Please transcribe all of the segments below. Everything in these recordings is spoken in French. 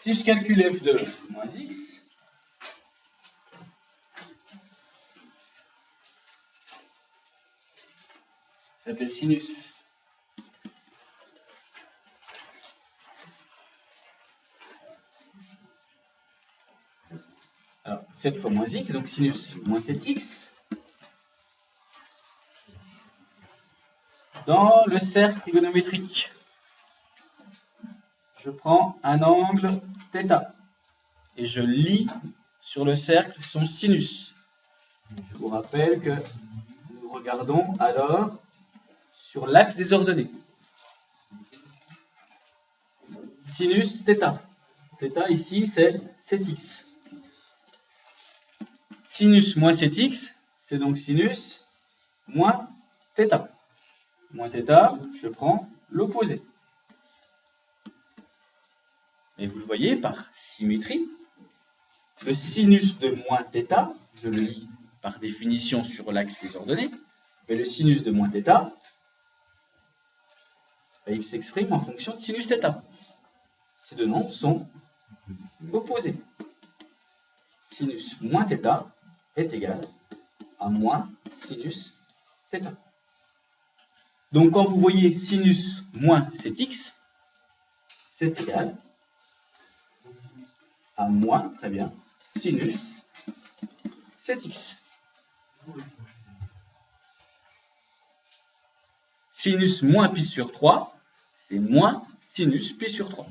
Si je calcule f de moins x, ça s'appelle sinus. Alors, 7 fois moins x, donc sinus moins 7x. Dans le cercle trigonométrique, je prends un angle θ et je lis sur le cercle son sinus. Je vous rappelle que nous regardons alors sur l'axe des ordonnées. Sinus θ. θ ici c'est 7x. Sinus moins 7x, c'est donc sinus moins θ. Moins θ, je prends l'opposé. Et vous le voyez par symétrie, le sinus de moins θ, je le lis par définition sur l'axe des ordonnées, mais le sinus de moins θ, il s'exprime en fonction de sinus θ. Ces deux nombres sont opposés. Sinus moins θ est égal à moins sinus θ. Donc quand vous voyez sinus moins 7x, c'est égal à moins, très bien, sinus 7x. Sinus moins pi sur 3, c'est moins sinus pi sur 3.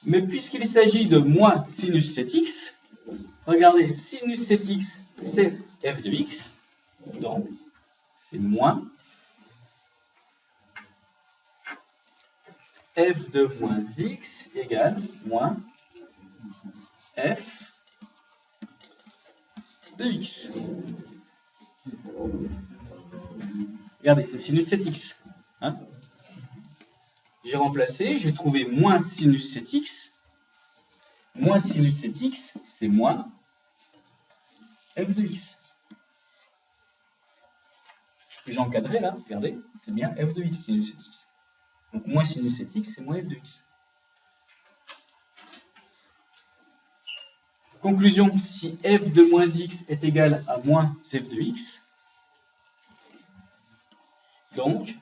Mais puisqu'il s'agit de moins sinus 7x, regardez, sinus 7x, c'est f de x, donc c'est moins f de moins x égale moins f de x. Regardez, c'est sinus 7x. Hein, j'ai remplacé, j'ai trouvé moins sinus 7x. Moins sinus 7x, c'est moins f de x. J'ai encadré là, regardez, c'est bien f de x, sinus 7x. Donc moins sinus 7x, c'est moins f de x. Conclusion, si f de moins x est égal à moins f de x, donc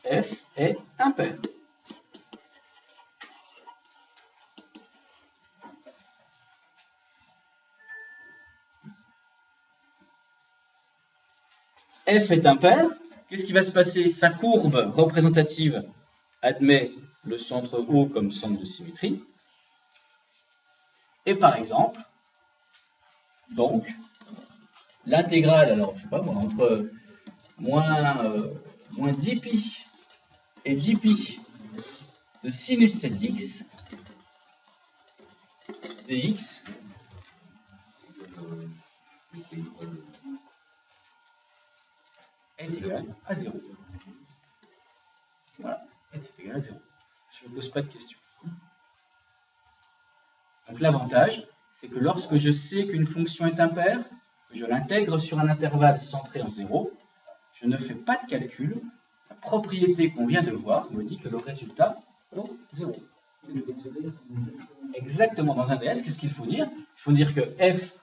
f est impair. F est impair, qu'est-ce qui va se passer? Sa courbe représentative admet le centre O comme centre de symétrie. Et par exemple, donc, l'intégrale, alors je sais pas moi, entre moins 10 pi et 10 pi de sinus 7x dx est égal à 0. Voilà, est égal à 0. Je ne me pose pas de questions. Donc l'avantage, c'est que lorsque je sais qu'une fonction est impaire, que je l'intègre sur un intervalle centré en 0, je ne fais pas de calcul. La propriété qu'on vient de voir me dit que le résultat vaut 0. Exactement, dans un DS, qu'est-ce qu'il faut dire? Il faut dire que f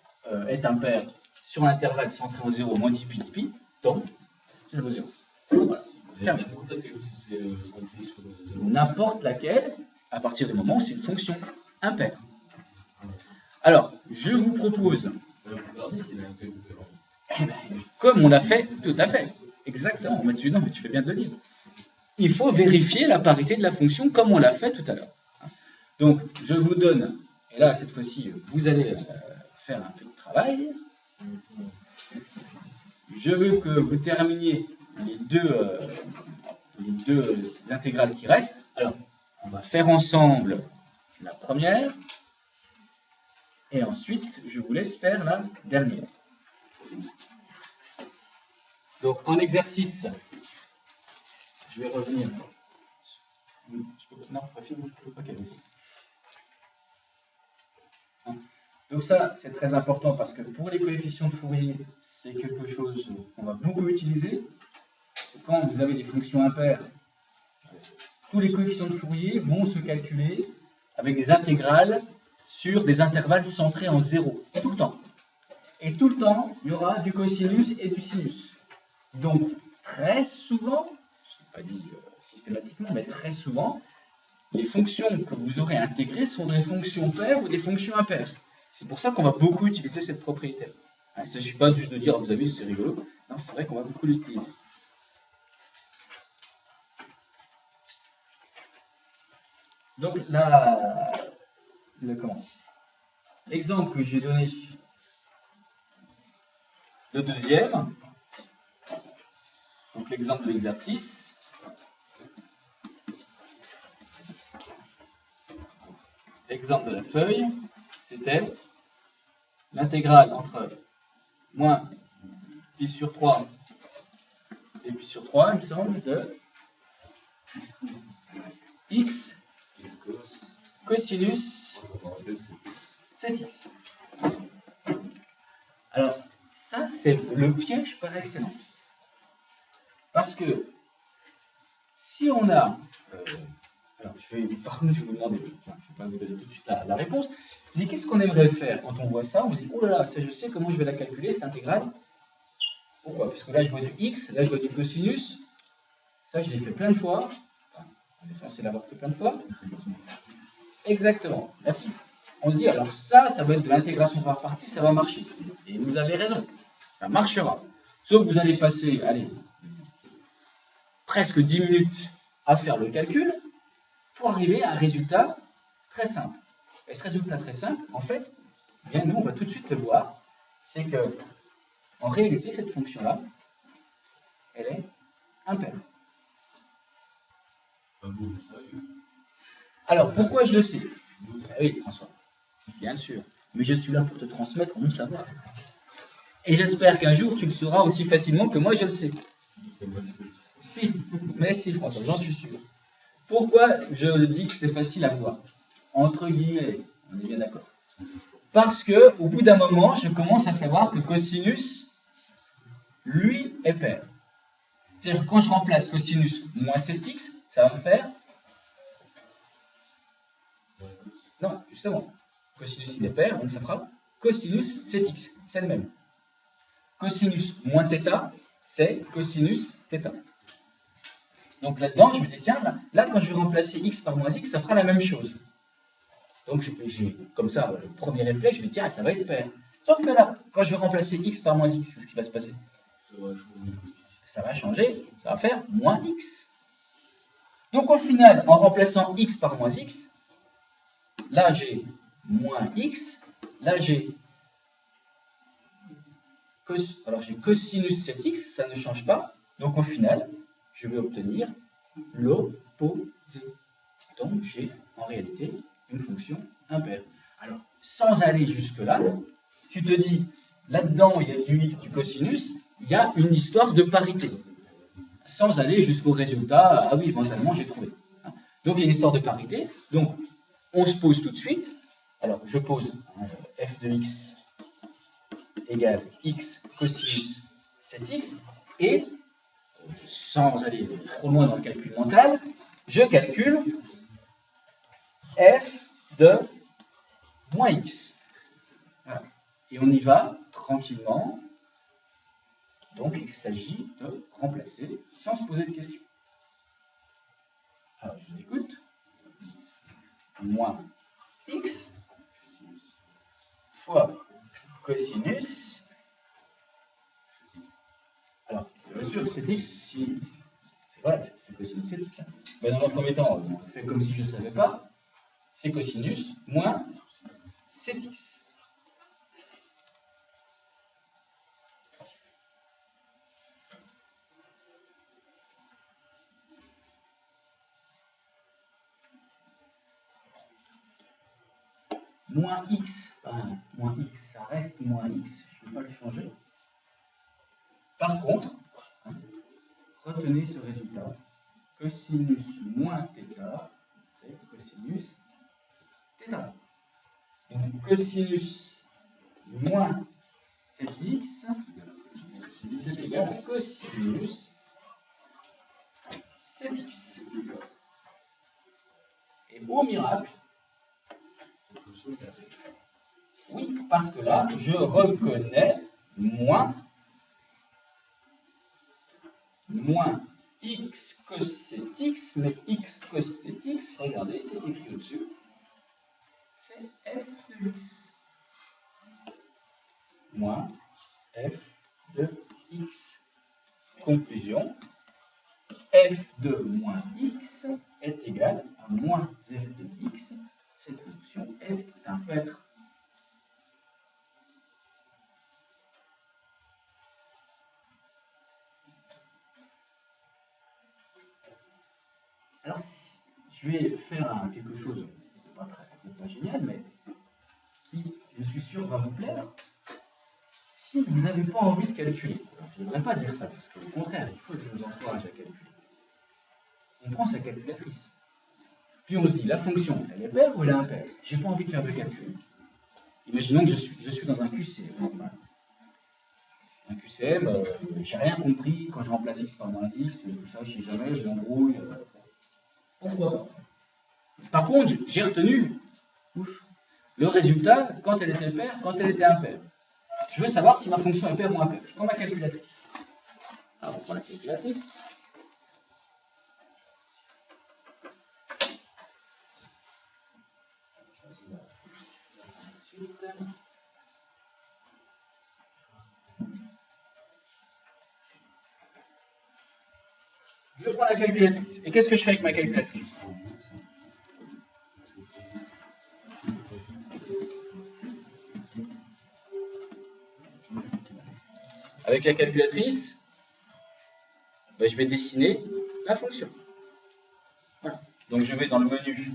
est impair sur l'intervalle centré en 0 moins 10 pi dpi, pi, donc c'est le 0. Voilà. N'importe laquelle, à partir du moment où c'est une fonction impaire. Alors, je vous propose, comme on l'a fait, tout à fait, exactement, mais non, mais tu fais bien de le dire. Il faut vérifier la parité de la fonction comme on l'a fait tout à l'heure. Donc, je vous donne, et là, cette fois-ci, vous allez faire un peu de travail. Je veux que vous terminiez les deux intégrales qui restent. Alors, on va faire ensemble la première, et ensuite, je vous laisse faire la dernière. Donc, en exercice, je vais revenir. Non, pas fini. Ok, vas-y. Donc ça, c'est très important parce que pour les coefficients de Fourier, c'est quelque chose qu'on va beaucoup utiliser. Quand vous avez des fonctions impaires, tous les coefficients de Fourier vont se calculer avec des intégrales sur des intervalles centrés en 0, tout le temps. Et tout le temps, il y aura du cosinus et du sinus. Donc, très souvent, je n'ai pas dit systématiquement, mais très souvent, les fonctions que vous aurez intégrées sont des fonctions paires ou des fonctions impaires. C'est pour ça qu'on va beaucoup utiliser cette propriété. Il ne s'agit pas juste de dire, vous avez vu, c'est rigolo. Non, c'est vrai qu'on va beaucoup l'utiliser. Donc, l'exemple que j'ai donné, le deuxième, donc l'exemple de l'exercice, l'exemple de la feuille, c'était l'intégrale entre moins pi sur 3 et pi sur 3, il me semble, de x cosinus 7x. Alors, ça, c'est le piège par excellence. Parce que si on a... alors, par contre, je vais vous demander, je ne vais pas vous donner tout de suite la réponse, mais qu'est-ce qu'on aimerait faire quand on voit ça? On se dit, oh là là, ça je sais comment je vais la calculer, cette intégrale. Pourquoi? Parce que là, je vois du x, là, je vois du cosinus. Ça, je l'ai fait plein de fois. Enfin, on est censé l'avoir fait plein de fois. Exactement, merci. On se dit, alors ça va être de l'intégration par partie, ça va marcher. Et vous avez raison, ça marchera. Sauf que vous allez passer, allez, presque 10 minutes à faire le calcul pour arriver à un résultat très simple. Et ce résultat très simple, en fait, bien nous, on va tout de suite le voir, c'est que, en réalité, cette fonction-là, elle est impaire. Alors, pourquoi je le sais? Oui, François, bien sûr. Mais je suis là pour te transmettre mon savoir. Et j'espère qu'un jour, tu le sauras aussi facilement que moi, je le sais. Si, mais si, François, j'en suis sûr. Pourquoi je dis que c'est facile à voir? Entre guillemets, on est bien d'accord. Parce que, au bout d'un moment, je commence à savoir que cosinus, lui, est pair. C'est-à-dire que quand je remplace cosinus moins 7x, ça va me faire... Non, justement. Cosinus, il est pair, donc ça fera cosinus 7x. C'est le même. Cosinus moins θ, c'est cosinus θ. Donc là-dedans, je me dis, tiens, là, quand je vais remplacer x par moins x, ça fera la même chose. Donc, comme ça, le premier réflexe, je me dis, tiens, ça va être pair. Sauf que là, quand je vais remplacer x par moins x, qu'est-ce qui va se passer? Ça va changer, ça va faire moins x. Donc, au final, en remplaçant x par moins x, là, j'ai moins x, là, j'ai cosinus 7x, ça ne change pas. Donc, au final, je vais obtenir l'opposé. Donc, j'ai en réalité une fonction impaire. Alors, sans aller jusque-là, tu te dis, là-dedans, il y a du x, du cosinus, il y a une histoire de parité. Sans aller jusqu'au résultat, ah oui, éventuellement, j'ai trouvé. Donc, il y a une histoire de parité. Donc, on se pose tout de suite. Alors, je pose f de x égale x cosinus 7x, et, sans aller trop loin dans le calcul mental, je calcule f de moins x. Voilà. Et on y va tranquillement. Donc, il s'agit de remplacer sans se poser de questions. Alors, je vous écoute. Moins x fois cosinus. Alors, bien sûr, c'est x, si, c'est vrai, c'est cosinus, c'est x. Mais dans un premier temps, on fait comme si je ne savais pas. C'est cosinus moins 7x. Moins x, moins x, ça reste moins x, je ne vais pas le changer. Par contre, retenez ce résultat. Cosinus moins θ, c'est cosinus θ. Donc cosinus moins 7x, c'est égal à cosinus 7x. au miracle. Oui, parce que là, je reconnais moins x cos x, mais x cos x, regardez, c'est écrit au-dessus, c'est f de x. Moins f de x. Conclusion, f de moins x est égal à moins f de x. Cette fonction est impaire. Alors, je vais faire quelque chose de pas génial, mais qui, je suis sûr, va vous plaire. Si vous n'avez pas envie de calculer, je ne devrais pas dire ça, parce qu'au contraire, il faut que je vous encourage à calculer. On prend sa calculatrice. Puis on se dit, la fonction, elle est paire ou elle est impaire? Je n'ai pas envie de faire de calcul. Imaginons que je suis dans un QCM. Un QCM, j'ai rien compris quand je remplace x par moins x, tout ça, je ne sais jamais, je m'embrouille. Pourquoi pas? Par contre, j'ai retenu le résultat quand elle était paire, quand elle était impaire. Je veux savoir si ma fonction est paire ou impaire. Je prends ma calculatrice. Alors, on prend la calculatrice. Je prends la calculatrice. Et qu'est-ce que je fais avec ma calculatrice? Avec la calculatrice, ben, je vais dessiner la fonction. Voilà. Donc je vais dans le menu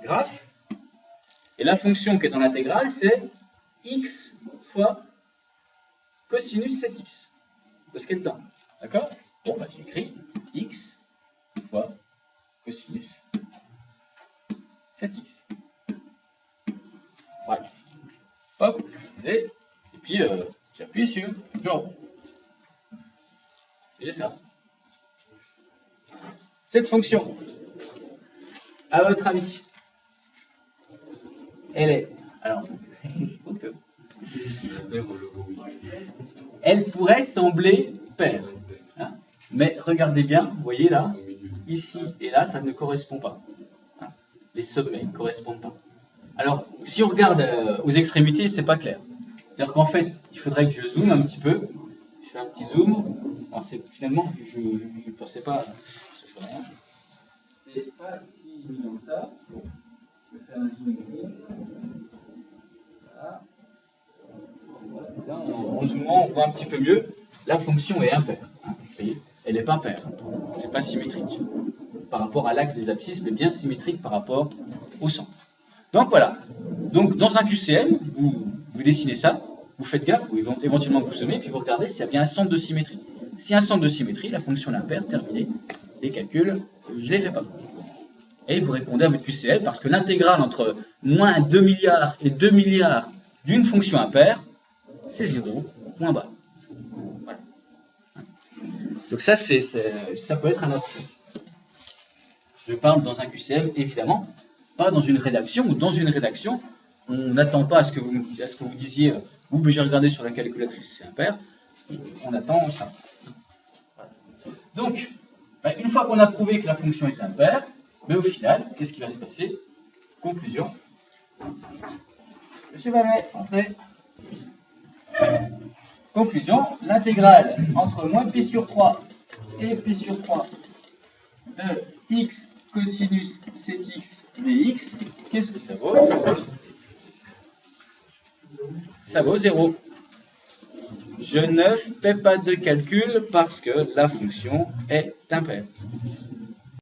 graphe. Et la fonction qui est dans l'intégrale, c'est x fois cosinus 7x. De ce qui est dedans. D'accord? Bon, ben, j'écris x fois cosinus 7x. Voilà. Hop, et puis j'appuie sur genre. Et j'ai ça. Cette fonction, à votre avis, elle est. Alors, elle pourrait sembler paire. Hein, mais regardez bien, vous voyez là, ici et là, ça ne correspond pas. Hein, les sommets ne correspondent pas. Alors, si on regarde aux extrémités, c'est pas clair. C'est-à-dire qu'en fait, il faudrait que je zoome un petit peu. Je fais un petit zoom. Alors, finalement, je ne pensais pas. C'est pas si évident que ça. Bon, je vais faire un zoom in. Voilà. Là, en zoomant, on voit un petit peu mieux. La fonction est impaire. Vous voyez, elle n'est pas paire. C'est pas symétrique par rapport à l'axe des abscisses, mais bien symétrique par rapport au centre. Donc voilà. Donc dans un QCM, vous dessinez ça, vous faites gaffe, vous éventuellement vous zoomez, puis vous regardez s'il y a bien un centre de symétrie. S'il y a un centre de symétrie, la fonction est impaire, terminée. Les calculs, je ne les fais pas. Et vous répondez à votre QCM parce que l'intégrale entre moins 2 milliards et 2 milliards d'une fonction impaire, c'est 0, moins bas. Voilà. Donc ça, ça peut être un autre. Je parle dans un QCM, évidemment, pas dans une rédaction, ou dans une rédaction, on n'attend pas à ce que vous disiez, j'ai regardé sur la calculatrice, c'est impair, on attend ça. Voilà. Donc, une fois qu'on a prouvé que la fonction est impaire, mais au final, qu'est-ce qui va se passer? Conclusion. Monsieur Vallet, entrez. Conclusion, l'intégrale entre moins pi sur 3 et pi sur 3 de x cosinus 7x dx, qu'est-ce que ça vaut? Ça vaut 0. Je ne fais pas de calcul parce que la fonction est impaire.